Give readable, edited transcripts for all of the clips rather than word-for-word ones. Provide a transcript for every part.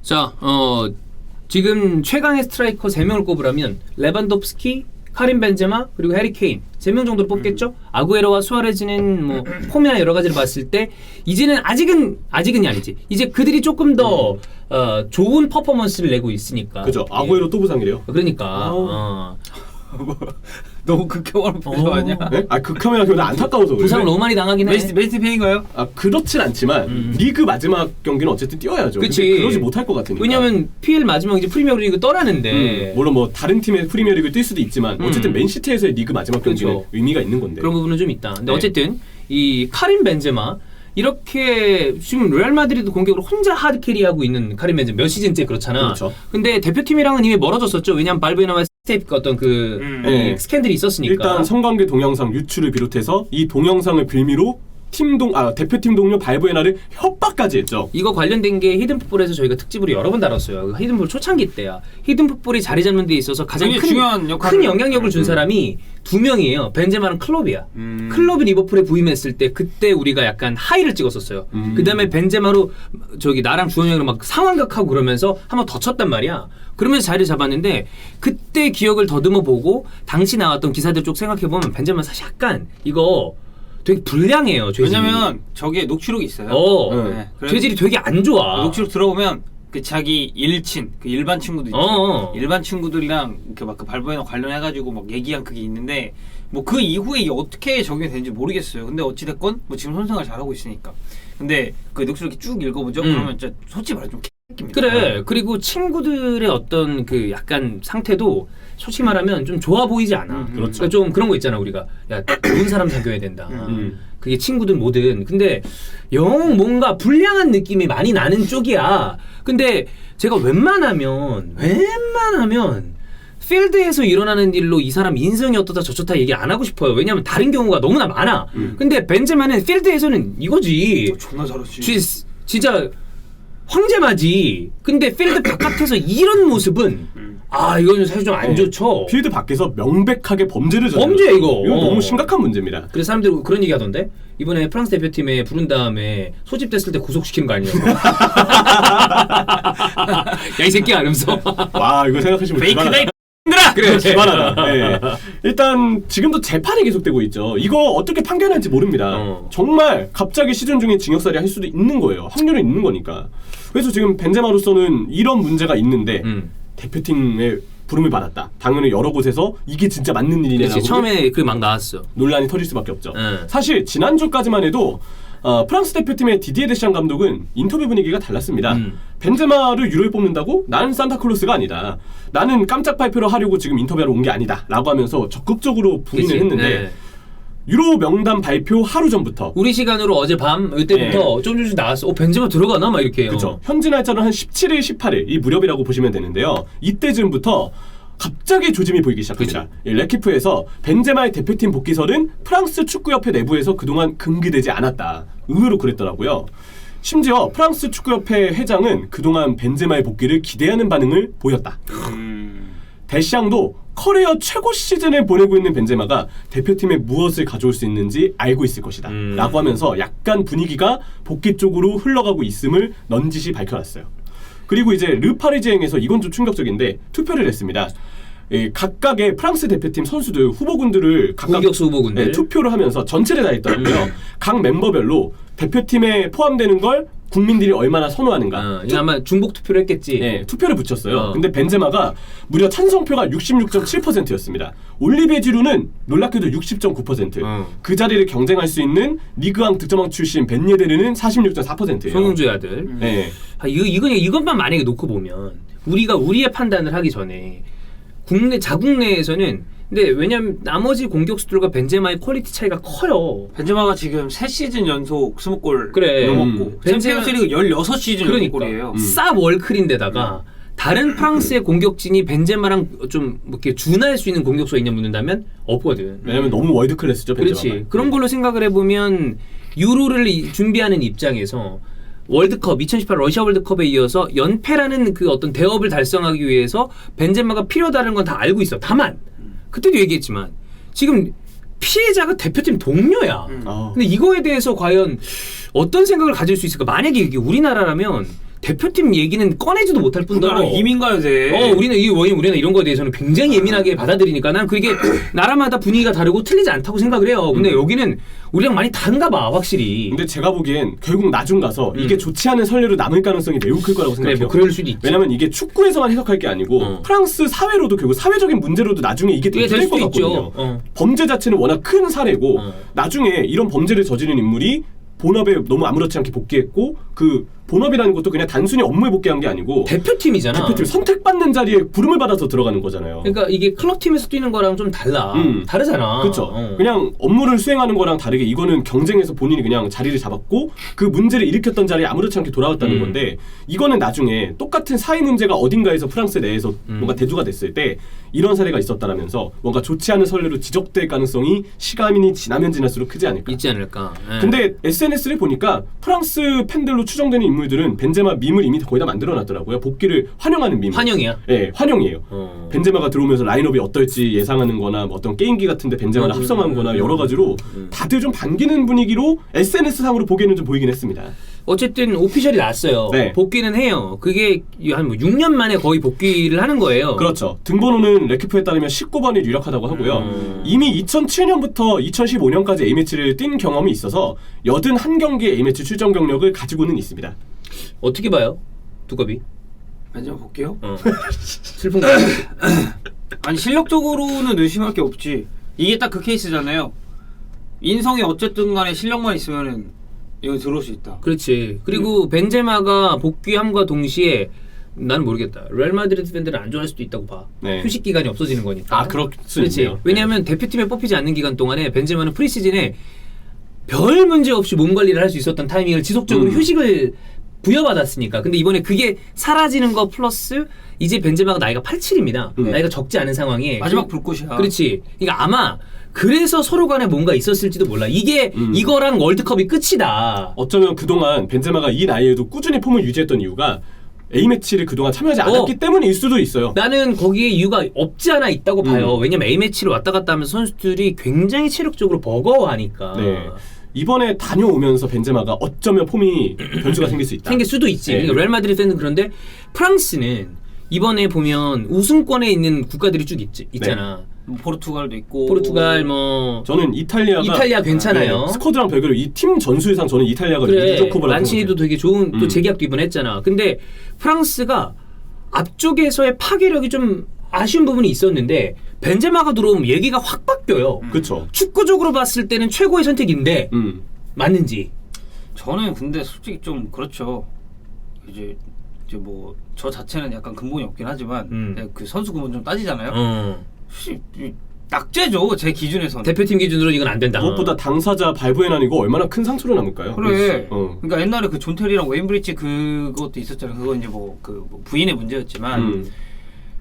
자, 지금 최강의 스트라이커 3명을 꼽으라면 레반도프스키, 카림 벤제마 그리고 해리 케인 3명 정도로 뽑겠죠? 아구에로와 수아레즈는 뭐 폼이나 여러 가지를 봤을 때 이제는 아직은 아니지. 이제 그들이 조금 더 좋은 퍼포먼스를 내고 있으니까. 그죠. 아구에로 또 부상이래요. 그러니까. 너무 극혐하는 표정 아니야? 네? 아 극혐이라기보다 안타까워서 그래. 부상을 너무 많이 당하긴 해. 맨시티 팬인가요? 아 그렇진 않지만 리그 마지막 경기는 어쨌든 뛰어야죠. 그치. 근데 그러지 못할 것 같으니까. 왜냐면 PL 마지막 이제 프리미어리그 떠나는데 물론 뭐 다른 팀의 프리미어리그 뛸 수도 있지만 어쨌든 맨시티에서의 리그 마지막 경기는 그렇죠. 의미가 있는 건데. 그런 부분은 좀 있다. 근데 네. 어쨌든 이 카림 벤제마 이렇게 지금 레알 마드리드 공격으로 혼자 하드 캐리하고 있는 카림 벤제마 몇 시즌째 그렇잖아. 그렇죠. 근데 대표팀이랑은 이미 멀어졌었죠. 왜냐면 발베나와 스테이프 어떤 그 네. 스캔들이 있었으니까. 일단 성관계 동영상 유출을 비롯해서 이 동영상을 빌미로 대표팀 동료 발부에나를 협박까지 했죠. 이거 관련된 게 히든풋볼에서 저희가 특집으로 여러 번 다뤘어요. 히든풋볼 초창기 때야. 히든풋볼이 자리 잡는 데 있어서 가장 중요한 큰 영향력을 준 사람이 2명이에요. 벤제마는 클롭이야. 클롭이 리버풀에 부임했을 때 그때 우리가 약간 하이를 찍었었어요. 그 다음에 벤제마로 나랑 주원형이랑 막 상황극하고 그러면서 한번 더 쳤단 말이야. 그러면서 자리를 잡았는데 그때 기억을 더듬어 보고 당시 나왔던 기사들 쪽 생각해보면 벤제마 사실 약간 이거 되게 불량해요. 죄질이. 왜냐면 저게 녹취록이 있어요. 네. 죄질이 되게 안 좋아. 녹취록 들어보면 그 자기 일친, 그 일반 친구들 있죠. 일반 친구들이랑 이렇게 막 그 발부에나 관련해가지고 막 얘기한 그게 있는데 뭐 그 이후에 이게 어떻게 적용이 되는지 모르겠어요. 근데 어찌 됐건 뭐 지금 손생활 잘하고 있으니까. 근데 그 녹취록 쭉 읽어보죠. 그러면 진짜 솔직히 말해 좀 개새끼입니다. 그래. 그리고 친구들의 어떤 그 약간 상태도 솔직히 말하면 좀 좋아 보이지 않아. 그렇죠. 그러니까 좀 그런 거 있잖아 우리가. 야 좋은 사람 사귀어야 된다. 그게 친구든 뭐든. 근데 영 뭔가 불량한 느낌이 많이 나는 쪽이야. 근데 제가 웬만하면 필드에서 일어나는 일로 이 사람 인성이 어떠다 저쩌다 얘기 안 하고 싶어요. 왜냐면 다른 경우가 너무나 많아. 근데 벤제마는 필드에서는 이거지. 존나 잘하지. 진짜 황제마지. 근데 필드 바깥에서 이런 모습은 이건 사실 좀 안 좋죠. 필드 밖에서 명백하게 범죄를 저질렀어요. 범죄야, 이거. 너무 심각한 문제입니다. 그래서 사람들이 그런 얘기 하던데 이번에 프랑스 대표팀에 부른 다음에 소집됐을 때 구속시키는 거 아니냐고. 야 이 새끼야 이러면서. 와 이거 생각하시면 페이크다. 그래. 기만하다. 네. 일단 지금도 재판이 계속되고 있죠. 이거 어떻게 판결할지 모릅니다. 정말 갑자기 시즌 중에 징역살이 할 수도 있는 거예요. 확률은 있는 거니까. 그래서 지금 벤제마로서는 이런 문제가 있는데 대표팀에 부름을 받았다. 당연히 여러 곳에서 이게 진짜 맞는 일이냐고 처음에 그 막 나왔어. 논란이 터질 수밖에 없죠. 사실 지난주까지만 해도 프랑스 대표팀의 디디에 데샹 감독은 인터뷰 분위기가 달랐습니다. 벤제마를 유로에 뽑는다고? 나는 산타클로스가 아니다. 나는 깜짝 발표를 하려고 지금 인터뷰하러 온 게 아니다. 라고 하면서 적극적으로 부인을 했는데 유로 명단 발표 하루 전부터 우리 시간으로 어젯밤 이때부터 좀 나왔어. 벤제마 들어가나? 막 이렇게. 그렇죠. 현지 날짜는 한 17일, 18일 이 무렵이라고 보시면 되는데요. 이때쯤부터 갑자기 조짐이 보이기 시작합니다. 레키프에서 벤제마의 대표팀 복귀설은 프랑스 축구협회 내부에서 그동안 금기되지 않았다. 의외로 그랬더라고요. 심지어 프랑스 축구협회 회장은 그동안 벤제마의 복귀를 기대하는 반응을 보였다. 데샹도 커리어 최고 시즌을 보내고 있는 벤제마가 대표팀에 무엇을 가져올 수 있는지 알고 있을 것이다. 라고 하면서 약간 분위기가 복귀 쪽으로 흘러가고 있음을 넌지시 밝혀놨어요. 그리고 이제 르파리지앵에서 이건 좀 충격적인데 투표를 했습니다. 각각의 프랑스 대표팀 선수들 후보군들을 각각 공격수 후보군들 투표를 하면서 전체를 다 했더라고요. 각 멤버별로 대표팀에 포함되는 걸 국민들이 얼마나 선호하는가. 아마 중복 투표를 했겠지. 네, 투표를 붙였어요. 근데 벤제마가 무려 찬성표가 66.7%였습니다. 올리베 지루는 놀랍게도 60.9%. 그 자리를 경쟁할 수 있는 리그왕 득점왕 출신 벤 예데르는 46.4%예요. 송영주의 아들. 네. 이것만 만약에 놓고 보면 우리가 우리의 판단을 하기 전에 자국내에서는 근데 왜냐면 나머지 공격수들과 벤제마의 퀄리티 차이가 커요. 벤제마가 지금 3시즌 연속 20골 그래. 넘었고 챔피언스리그 16시즌 연속 골이에요. 쌉 월클인데다가 다른 프랑스의 공격진이 벤제마랑 좀 이렇게 준할 수 있는 공격수가 있냐 묻는다면 없거든. 왜냐면 너무 월드 클래스죠, 벤제마가. 그렇지. 그런 걸로 생각을 해보면 유로를 준비하는 입장에서 월드컵 2018 러시아 월드컵에 이어서 연패라는 그 어떤 대업을 달성하기 위해서 벤제마가 필요하다는 건 다 알고 있어. 다만 그때도 얘기했지만 지금 피해자가 대표팀 동료야. 근데 이거에 대해서 과연 어떤 생각을 가질 수 있을까? 만약에 이게 우리나라라면 대표팀 얘기는 꺼내지도 못할 뿐더러 이민 가야 돼. 우리는 이런 거에 대해서는 굉장히 예민하게 받아들이니까 난 그게 나라마다 분위기가 다르고 틀리지 않다고 생각을 해요. 근데 여기는 우리랑 많이 다른가 봐 확실히. 근데 제가 보기엔 결국 나중 가서 이게 좋지 않은 선례로 남을 가능성이 매우 클 거라고 생각해요. 그래, 뭐 그럴 수도 있지. 왜냐면 이게 축구에서만 해석할 게 아니고 프랑스 사회로도 결국 사회적인 문제로도 나중에 이게 될 될 것 수도 같거든요. 있죠. 범죄 자체는 워낙 큰 사례고 나중에 이런 범죄를 저지른 인물이 본업에 너무 아무렇지 않게 복귀했고 그 본업이라는 것도 그냥 단순히 업무에 복귀한 게 아니고 대표팀이잖아. 대표팀 선택받는 자리에 부름을 받아서 들어가는 거잖아요. 그러니까 이게 클럽팀에서 뛰는 거랑 좀 달라. 다르잖아. 그렇죠. 그냥 업무를 수행하는 거랑 다르게 이거는 경쟁에서 본인이 그냥 자리를 잡았고 그 문제를 일으켰던 자리에 아무렇지 않게 돌아왔다는 건데 이거는 나중에 똑같은 사회 문제가 어딘가에서 프랑스 내에서 뭔가 대두가 됐을 때 이런 사례가 있었다라면서 뭔가 좋지 않은 선례로 지적될 가능성이 시간이 지나면 지날수록 크지 않을까. 있지 않을까. 예. 근데 SNS를 보니까 프랑스 팬들로 추정되는 인물들은 벤제마 밈을 이미 거의 다 만들어놨더라고요. 복귀를 환영하는 밈. 환영이야? 네, 환영이에요. 벤제마가 들어오면서 라인업이 어떨지 예상하는 거나 뭐 어떤 게임기 같은데 벤제마를 합성한 거나 여러 가지로 다들 좀 반기는 분위기로 SNS상으로 보기에는 좀 보이긴 했습니다. 어쨌든 오피셜이 났어요. 네. 복귀는 해요. 그게 한 6년 만에 거의 복귀를 하는 거예요. 그렇죠. 등번호는 레키프에 따르면 19번이 유력하다고 하고요. 이미 2007년부터 2015년까지 A매치를 뛴 경험이 있어서 81경기의 A매치 출전 경력을 가지고는 있습니다. 어떻게 봐요? 두꺼비? 벤제마 볼게요. 슬픈 거. 아니 실력적으로는 의심할 게 없지. 이게 딱 그 케이스잖아요. 인성이 어쨌든 간에 실력만 있으면은 이거 들어올 수 있다. 그렇지. 그리고 벤제마가 복귀함과 동시에 나는 모르겠다. 레알 마드리드 팬들은 안 좋아할 수도 있다고 봐. 네. 휴식 기간이 없어지는 거니까. 아, 그럴 수 그렇지. 있네요. 왜냐하면 대표팀에 뽑히지 않는 기간 동안에 벤제마는 프리시즌에 별 문제 없이 몸 관리를 할 수 있었던 타이밍을 지속적으로 휴식을 부여받았으니까. 근데 이번에 그게 사라지는 거 플러스 이제 벤제마가 나이가 87입니다. 나이가 적지 않은 상황에 마지막 불꽃이야. 그렇지. 그러니까 아마 그래서 서로 간에 뭔가 있었을지도 몰라. 이게 이거랑 월드컵이 끝이다. 어쩌면 그동안 벤제마가 이 나이에도 꾸준히 폼을 유지했던 이유가 A매치를 그동안 참여하지 않았기 때문일 수도 있어요. 나는 거기에 이유가 없지 않아 있다고 봐요. 왜냐면 A매치를 왔다 갔다 하면서 선수들이 굉장히 체력적으로 버거워하니까. 네. 이번에 다녀오면서 벤제마가 어쩌면 폼이 변수가 생길 수 있다. 생길 수도 있지. 네. 그러니까 레알 마드리드 팬은 그런데 프랑스는 이번에 보면 우승권에 있는 국가들이 쭉 있잖아. 뭐 포르투갈도 있고. 포르투갈 뭐 저는 이탈리아 괜찮아요. 스쿼드랑 별개로 이 팀 전술상 저는 이탈리아가 그래. 유조커버라고 란치니도 되게 좋은 또 재계약도 이번 했잖아. 근데 프랑스가 앞쪽에서의 파괴력이 좀 아쉬운 부분이 있었는데 벤제마가 들어오면 얘기가 확 바뀌어요. 그렇죠. 축구적으로 봤을 때는 최고의 선택인데 맞는지. 저는 근데 솔직히 좀 그렇죠. 이제 뭐 저 자체는 약간 근본이 없긴 하지만 그 선수 근본 좀 따지잖아요. 낙제죠 제 기준에서는. 대표팀 기준으로 이건 안 된다. 무엇보다 당사자 발부에는 이거 얼마나 큰 상처로 남을까요? 그래. 그러니까 옛날에 그 존 테리랑 웨인 브리치 그것도 있었잖아요. 그거 이제 뭐 부인의 문제였지만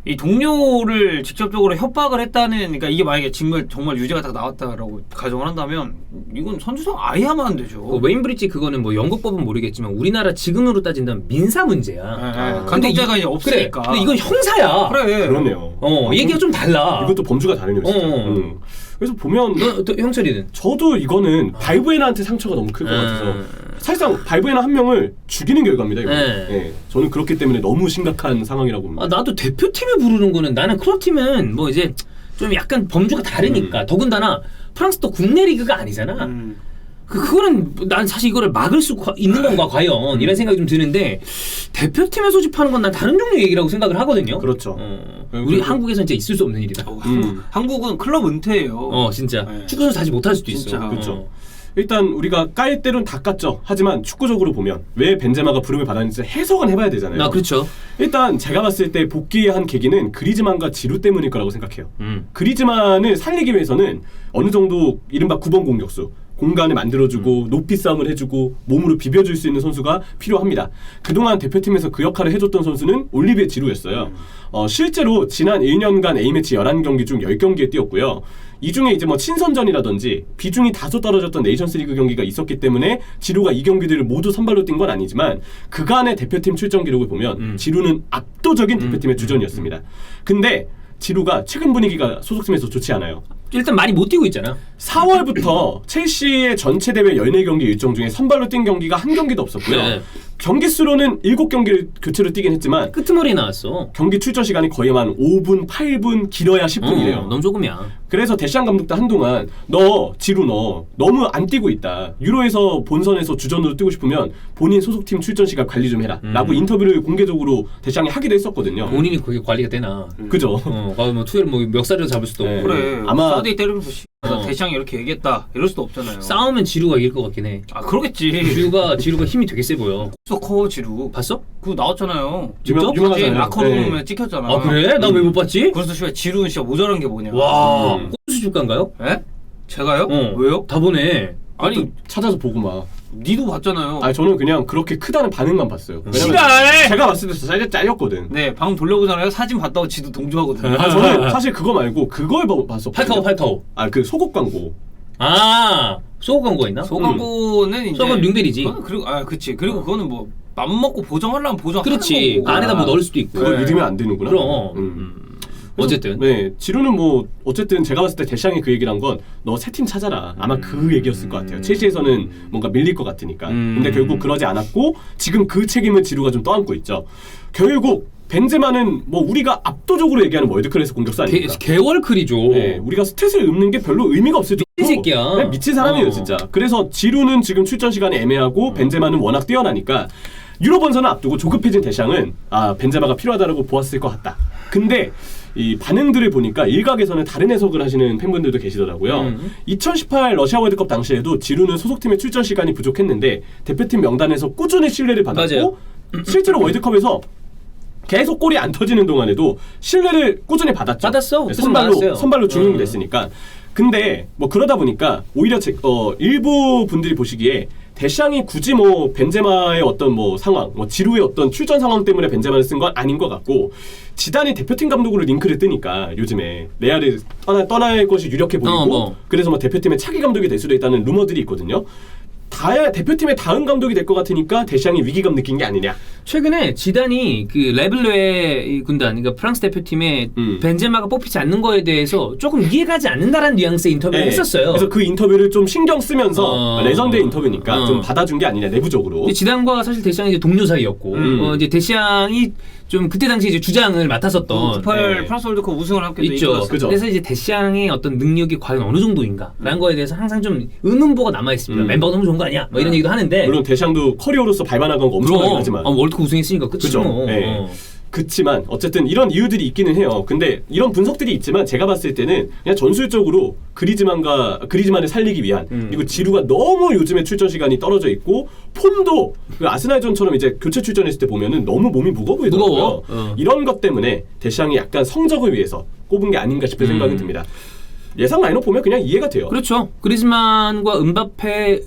이 동료를 직접적으로 협박을 했다는, 그러니까 이게 만약에 정말 유죄가 딱 나왔다라고 가정을 한다면 이건 선수상 아예 하면 안 되죠. 그 웨인 브리치 그거는 뭐 영국법은 모르겠지만 우리나라 지금으로 따진다면 민사 문제야. 간통죄가 이제 없으니까. 근데 이건 형사야. 그래. 그러네요. 얘기가 좀 달라. 이것도 범주가 다르네요. 진짜. 그래서 보면 너 형철이는 저도 이거는 발부에나한테 상처가 너무 클 것 같아서 사실상 발부에나 한 명을 죽이는 결과입니다. 이거. 네. 저는 그렇기 때문에 너무 심각한 상황이라고 봅니다. 나도 대표팀에 부르는 거는 나는 클럽팀은 뭐 이제 좀 약간 범주가 다르니까 더군다나 프랑스도 국내 리그가 아니잖아. 그거는 난 사실 이거를 막을 수 있는 건가 과연 이런 생각이 좀 드는데 대표팀에 소집하는 건 난 다른 종류 얘기라고 생각을 하거든요. 그렇죠. 우리 한국에서는 진짜 있을 수 없는 일이다. 한국은 클럽 은퇴예요. 진짜 네. 축구 선수 다시 못할 수도 진짜. 있어. 그렇죠. 일단 우리가 깔 때는 다 깠죠. 하지만 축구적으로 보면 왜 벤제마가 부름을 받았는지 해석은 해봐야 되잖아요. 그렇죠. 일단 제가 봤을 때 복귀한 계기는 그리즈만과 지루 때문일 거라고 생각해요. 그리즈만을 살리기 위해서는 어느 정도 이른바 9번 공격수, 공간을 만들어주고 높이 싸움을 해주고 몸으로 비벼줄 수 있는 선수가 필요합니다. 그동안 대표팀에서 그 역할을 해줬던 선수는 올리비에 지루였어요. 실제로 지난 1년간 A매치 11경기 중 10경기에 뛰었고요. 이 중에 이제 뭐 친선전이라든지 비중이 다소 떨어졌던 네이션스리그 경기가 있었기 때문에 지루가 이 경기들을 모두 선발로 뛴 건 아니지만 그간의 대표팀 출전 기록을 보면 지루는 압도적인 대표팀의 주전이었습니다. 근데 지루가 최근 분위기가 소속팀에서 좋지 않아요. 일단 많이 못 뛰고 있잖아. 4월부터 첼시의 전체 대회 14경기 일정 중에 선발로 뛴 경기가 한 경기도 없었고요. 네. 경기 수로는 7경기를 교체로 뛰긴 했지만 끄트머리 나왔어. 경기 출전 시간이 거의 한 5분, 8분, 길어야 10분이래요. 너무 조금이야. 그래서 데시안 감독도 한동안 지루 너 너무 안 뛰고 있다. 유로에서 본선에서 주전으로 뛰고 싶으면 본인 소속팀 출전 시간 관리 좀 해라. 라고 인터뷰를 공개적으로 데시안이 하기도 했었거든요. 본인이 그게 관리가 되나? 그죠? 뭐 투엘 뭐 멱살을 잡을 수도 네. 없고. 그래. 아마- 사우디 때리면서 대시장이 이렇게 얘기했다. 이럴 수도 없잖아요. 싸우면 지루가 이길 것 같긴 해. 아 그러겠지. 지루가 힘이 되게 세 보여. 커 지루. 봤어? 그거 나왔잖아요. 진짜? 유명하잖아요. 라커룸에 네. 찍혔잖아. 아 그래? 나 왜 못 봤지? 그래서 씨발 지루는 진짜 모자란 게 뭐냐. 와, 꼼수 줄까인가요? 에? 제가요? 어. 왜요? 다 보네. 아니 찾아서 보고 막. 니도 봤잖아요. 아니 저는 그냥 그렇게 크다는 반응만 봤어요. 왜냐면 시발! 제가 봤을 때 살짝 잘렸거든. 네, 방금 돌려보잖아요. 사진 봤다고 지도 동조하거든요. 아, 저는 사실 그거 말고 그걸 봤었거든요. 팔카오. 아, 그 소곡 광고. 아, 소고 광고 있나? 소광고는 이제 소광 링벨이지. 그리고 그치. 그리고 그거는 뭐 맘먹고 보정하려면 보정하는 그렇지. 거고. 안에다 뭐 넣을 수도 있고. 그걸 네. 믿으면 안 되는구나. 그럼. 어쨌든. 네, 지루는 뭐 어쨌든 제가 봤을 때 대시앙이 그 얘기를 한 건 너 새 팀 찾아라. 아마 그 얘기였을 것 같아요. 첼시에서는 뭔가 밀릴 것 같으니까. 근데 결국 그러지 않았고 지금 그 책임을 지루가 좀 떠안고 있죠. 결국 벤제마는 뭐 우리가 압도적으로 얘기하는 월드클래스 공격수 아닙니까? 개월클이죠. 네, 우리가 스탯을 읊는 게 별로 의미가 없을 정도로 미친 새끼야. 네, 미친 사람이에요, 진짜. 그래서 지루는 지금 출전 시간이 애매하고 벤제마는 워낙 뛰어나니까 유로 본선을 앞두고 조급해진 대샹은 벤제마가 필요하다고 보았을 것 같다. 근데 이 반응들을 보니까 일각에서는 다른 해석을 하시는 팬분들도 계시더라고요. 2018 러시아 월드컵 당시에도 지루는 소속팀의 출전 시간이 부족했는데 대표팀 명단에서 꾸준히 신뢰를 받았고 맞아요. 실제로 월드컵에서 계속 골이 안 터지는 동안에도 신뢰를 꾸준히 받았죠. 받았어. 네, 받았어요. 선발로 중용이 됐으니까. 근데 뭐 그러다 보니까 오히려 일부 분들이 보시기에 데샹이 굳이 뭐 벤제마의 어떤 뭐 상황, 뭐 지루의 어떤 출전 상황 때문에 벤제마를 쓴 건 아닌 것 같고 지단이 대표팀 감독으로 링크를 뜨니까 요즘에 레알을 떠날 것이 유력해 보이고 그래서 뭐 대표팀의 차기 감독이 될 수도 있다는 루머들이 있거든요. 대표팀의 다음 감독이 될 것 같으니까 데샹이 위기감 느낀 게 아니냐. 최근에 지단이 그 레블레 군단, 그러니까 프랑스 대표팀에 벤제마가 뽑히지 않는 거에 대해서 조금 이해가지 않는다라는 뉘앙스의 인터뷰를 했었어요. 그래서 그 인터뷰를 좀 신경 쓰면서 레전드의 인터뷰니까 좀 받아준 게 아니냐 내부적으로. 지단과 사실 데시앙이 이제 동료 사이였고 이제 데시앙이 좀 그때 당시 이제 주장을 맡았었던 98 프랑스 월드컵 우승을 함께 있죠. 그죠. 그래서 이제 데시앙의 어떤 능력이 과연 어느 정도인가라는 거에 대해서 항상 좀 의문보가 남아 있습니다. 멤버가 너무 좋은 거 아니야? 뭐 이런 얘기도 하는데 물론 데샹도 커리어로서 밟아나간 거 엄청나긴 하지만. 월드컵 우승했으니까 끝이지 그죠. 뭐. 네. 그치만 어쨌든 이런 이유들이 있기는 해요. 근데 이런 분석들이 있지만 제가 봤을 때는 그냥 전술적으로 그리즈만을 살리기 위한 그리고 지루가 너무 요즘에 출전 시간이 떨어져 있고 폼도 그 아스날전처럼 이제 교체 출전했을 때 보면은 너무 몸이 무거워 보이더라고요. 이런 것 때문에 데샹이 약간 성적을 위해서 꼽은 게 아닌가 싶은 생각이 듭니다. 예상 라인업 보면 그냥 이해가 돼요. 그렇죠. 그리즈만과 은바페,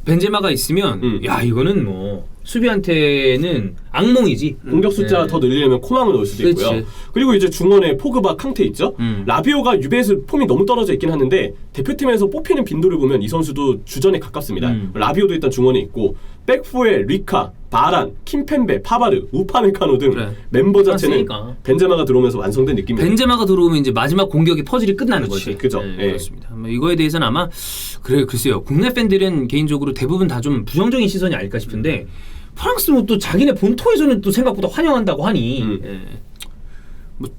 벤제마가 있으면 야 이거는 뭐 수비한테는 악몽이지. 공격 숫자 더 늘리려면 코망을 넣을 수도 있고요. 그렇지. 그리고 이제 중원에 포그바, 캉테 있죠. 라비오가 유베에서 폼이 너무 떨어져 있긴 하는데 대표팀에서 뽑히는 빈도를 보면 이 선수도 주전에 가깝습니다. 라비오도 일단 중원에 있고 백포에 리카, 바란, 킴펜베, 파바르, 우파메카노 등 그래. 멤버 자체는 그러니까. 벤제마가 들어오면서 완성된 느낌이에요. 벤제마가 들어오면 이제 마지막 공격의 퍼즐이 끝나는 그렇지, 거지. 그죠. 네, 예. 그렇습니다. 뭐 이거에 대해서는 아마 글쎄요. 국내 팬들은 개인적으로 대부분 다 좀 부정적인 시선이 아닐까 싶은데 프랑스는 또 자기네 본토에서는 또 생각보다 환영한다고 하니 예. 뭐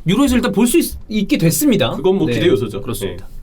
유로에서 일단 볼 수 있게 됐습니다. 그건 뭐 기대 요소죠. 그렇습니다. 예.